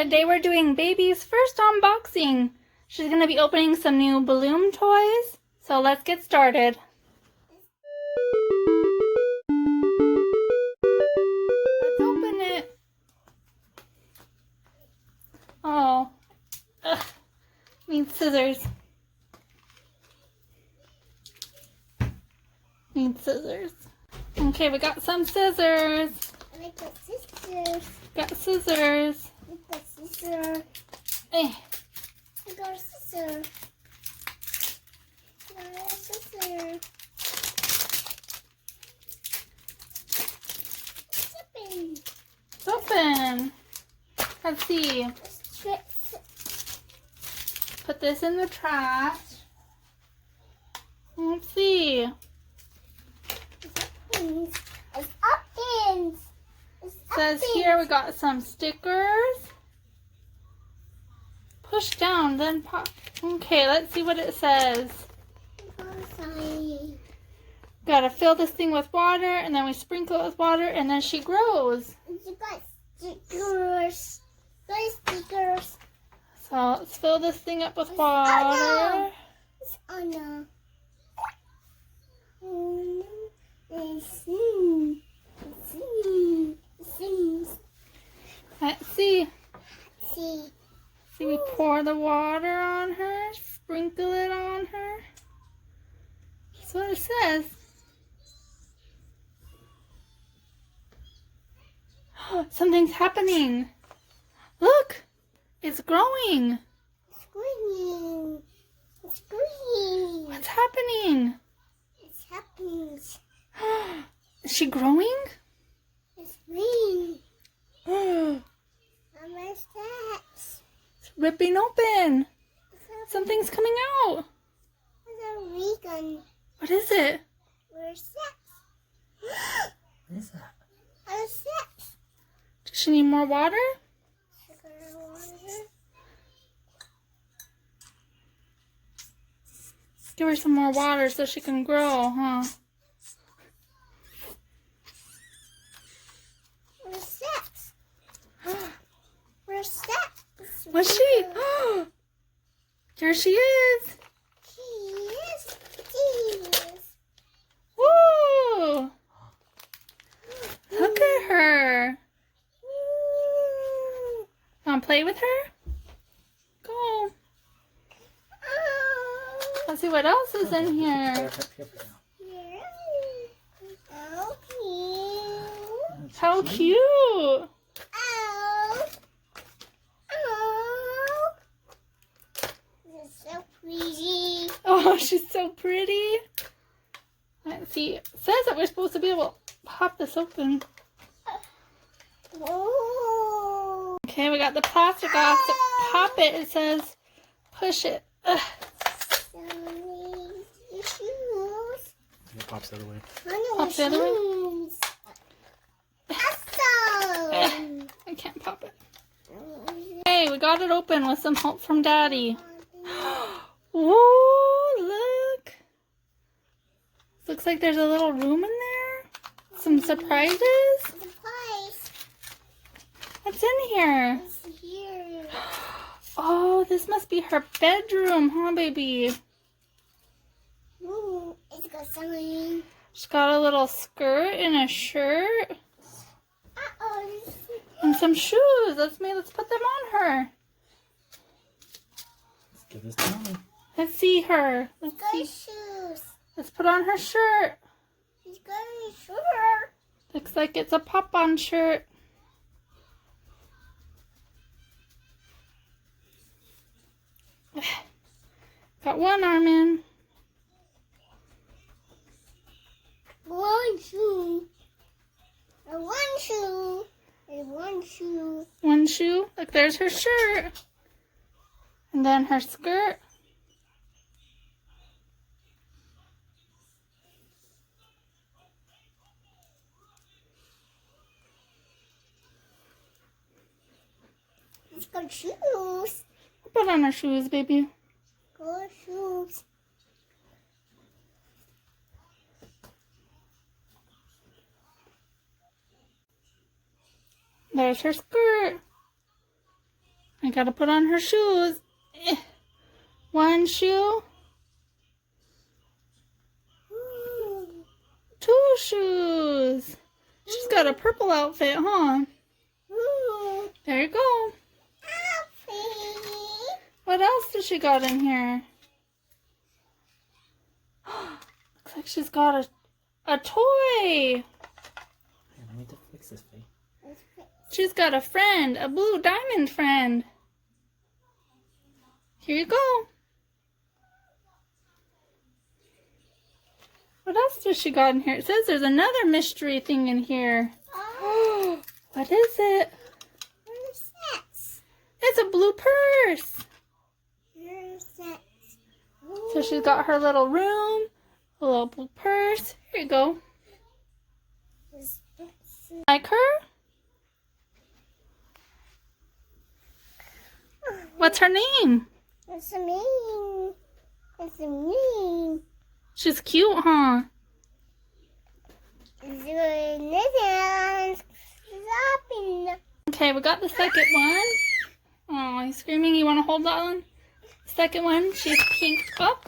Today we're doing baby's first unboxing. She's going to be opening some new Bloom toys. So let's get started. Let's open it. Oh. Ugh. Need scissors. Need scissors. Okay, we got some scissors. I got scissors. Got scissors. I got scissors. Eh. I got scissors. I got scissors. It's open. It's open. Let's see. Put this in the trash. Let's see. It's open. It Says here we got some stickers. Push down, then pop. Okay, let's see what it says. Gotta fill this thing with water, and then we sprinkle it with water, and then she grows. You got stickers. Stickers. So let's fill this thing up with water. It's Anna. Let's see. See. See, we pour the water on her, sprinkle it on her. That's what it says. Something's happening. Look, it's growing. It's green. It's green. What's happening? It's happening. Is she growing? It's green. It's Where's that? ripping open. Something's coming out. Where's a vegan? What is it? Where's that? What is that? Where's that? Does she need more water? Sugar water. Give her some more water so she can grow, huh? Where's that? Where's that? What's she? There she is. Cheese. Cheese. Woo! Look at her. Want to play with her? Go. Let's see what else is in here. How cute. Oh. This is so pretty. Oh, she's so pretty. Let's see. It says that we're supposed to be able to pop this open. Oh. Okay, we got the plastic off. To pop it, it says push it. Ugh. Your shoes. It pops the other way. Pop the other way? Shoes. Awesome. I can't pop it. Hey, we got it open with some help from Daddy. Whoa, look. Looks like there's a little room in there. Some surprises. Surprise. What's in here? It's here. Oh, this must be her bedroom, huh, baby? Ooh, it's got something. She's got a little skirt and a shirt Uh-oh. and some shoes. Let's put them on her. Let's give this to Mommy. Let's see her. Let's Got see. shoes. Let's put on her shirt. He's got a shirt. Looks like it's a pop-on shirt. Got one arm in. One shoe. And one shoe. And one shoe. One shoe. Look, there's her shirt. And then her skirt. It's got shoes. Put on her shoes, baby. Got shoes. There's her skirt. I gotta put on her shoes. One shoe. Two shoes. She's got a purple outfit, huh? There you go. What else does she got in here? Looks like she's got a toy. Here, let me fix this thing. She's got a friend, a blue diamond friend. Here you go. What else does she got in here? It says there's another mystery thing in here. What is it? What is that? It's a blue purse. Where's that? So she's got her little room, a little blue purse. Here you go. Like her? What's her name? What's the mean? What's the mean? She's cute, huh? Okay, we got the second one. Oh, he's screaming. You want to hold that one? Second one, she's pink. Oh.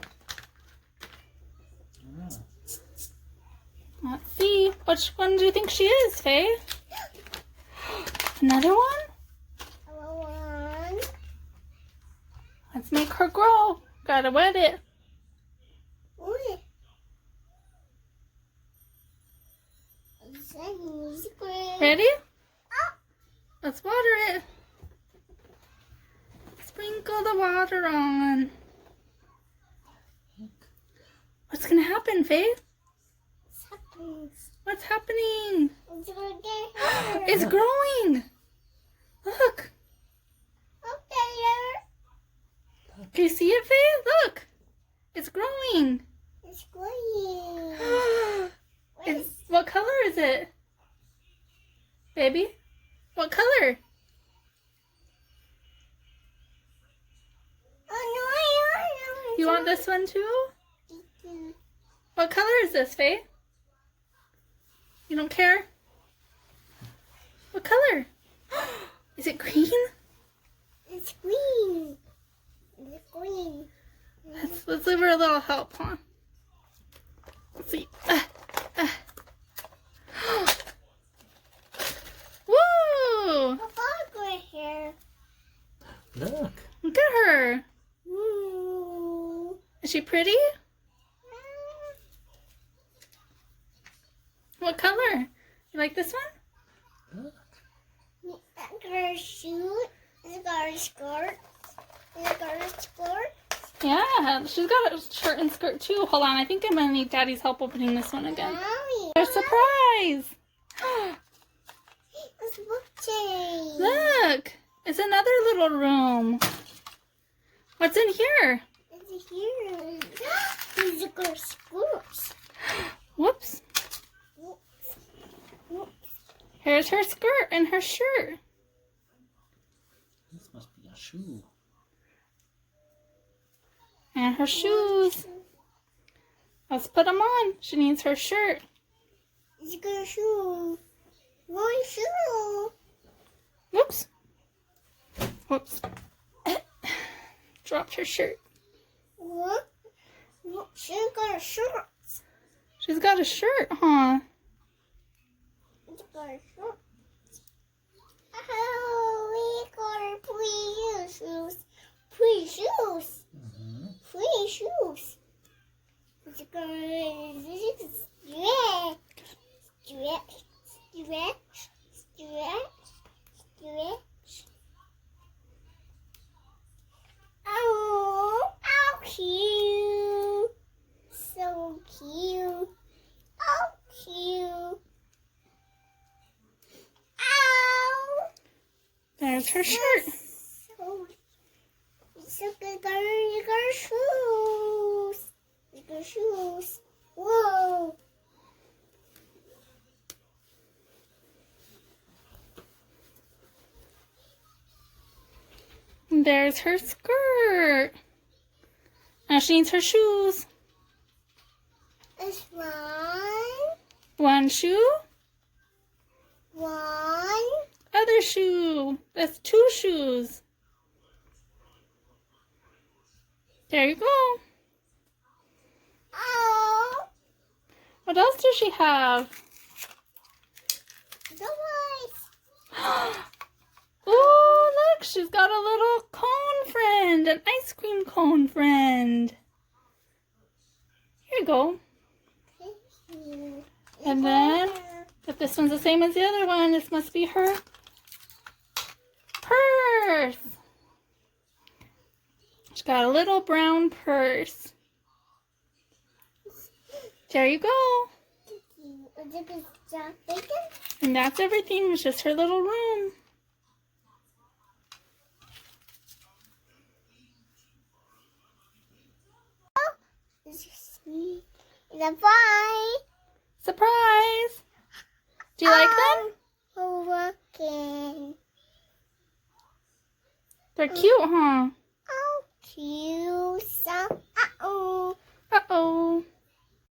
Let's see. Which one do you think she is, Faye? Another one? Let's make her grow. Gotta wet it. Ready? Let's water it. Sprinkle the water on. What's gonna happen, Faye? What's happening? It's growing. Look. Can you see it, Faye? Look. It's growing. It's growing. What color is it? Baby? What color? You want this one too? What color is this, Faye? You don't care? What color? Is it green? It's green. It's green. Let's give her a little help, huh? Let's see. Woo! Here. Look. Look at her. Ooh. Is she pretty? What color? You like this one? Look. It's got a shoe. It's got a skirt. It's got a skirt. Yeah, she's got a shirt and skirt too. Hold on, I think I'm gonna need Daddy's help opening this one again. Mommy. A surprise! It's watching. Look, it's another little room. What's in here? It's here. It's got skirts. Whoops. Here's her skirt and her shirt. This must be a shoe. And her shoes. Let's put them on. She needs her shirt. It's got a shoe. One shoe. Whoops. Whoops. Dropped her shirt. What? She got a shirt. She's got a shirt, huh? It's got a shirt. Oh, we got a shoes. Pretty shoes. Pretty shoes. It's got a stretch. Oh, how cute. So cute. Oh, cute. Ow. There's her shirt. So good. You got shoes. You got shoes. Whoa. There's her skirt. Now she needs her shoes. It's One shoe, one. other shoe. That's two shoes. There you go. Oh, What else does she have? toys. Oh, look, she's got a little cone friend, an ice cream cone friend. Here you go. Thank you. And then, if this one's the same as the other one, this must be her purse. She's got a little brown purse. There you go. And that's everything. It's just her little room. Bye. Surprise! Do you like them? Working. They're cute, huh? Oh, cute.